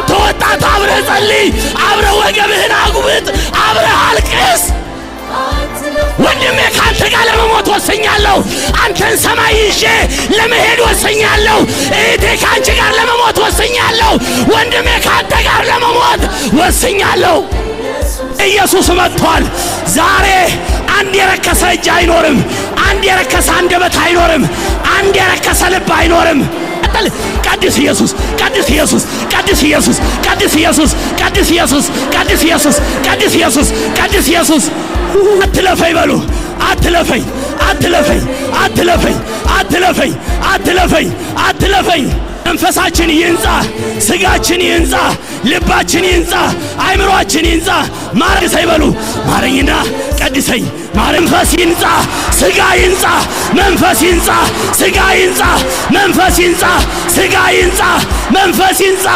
አንተ ወጣት አብረህ ጸልይ፣ አብረህ ወገብህን አጉብጥ፣ አብረህ አልቅስ። ወንድሜ ካንተ ጋር ለመሞት ወሰኛለሁ። አንተን ሰማይ ይዤ ለመሄድ ወሰኛለሁ። እህቴ ካንቺ ጋር ለመሞት ወሰኛለሁ። ወንድሜ ካንተ ጋር ለመሞት ወሰኛለሁ። ኢየሱስ መጥቷል። ዛሬ አንድ የረከሰ እጅ አይኖርም። አንድ የረከሰ አንደበት አይኖርም። አንድ የረከሰ ልብ አይኖርም። ቀድስ ኢየሱስ፣ ቀድስ ኢየሱስ፣ ቀድስ ኢየሱስ፣ ቀድስ ኢየሱስ፣ ቀድስ ኢየሱስ፣ ቀድስ ኢየሱስ፣ ቀድስ ኢየሱስ፣ ቀድስ ኢየሱስ። አትለፈኝ በሉ። አትለፈኝ፣ አትለፈኝ፣ አትለፈኝ፣ አትለፈኝ፣ አትለፈኝ፣ አትለፈኝ። መንፈሳችን ይንጻ፣ ስጋችን ይንጻ፣ ልባችን ይንጻ፣ አይምሮአችን ይንጻ። ማረኝ ሳይበሉ ማረኝና ቀድሰኝ። መንፈስ ይንጻ፣ ስጋ ይንጻ፣ መንፈስ ይንጻ፣ ስጋ ይንጻ፣ መንፈስ ይንጻ፣ ስጋ ይንጻ፣ መንፈስ ይንጻ።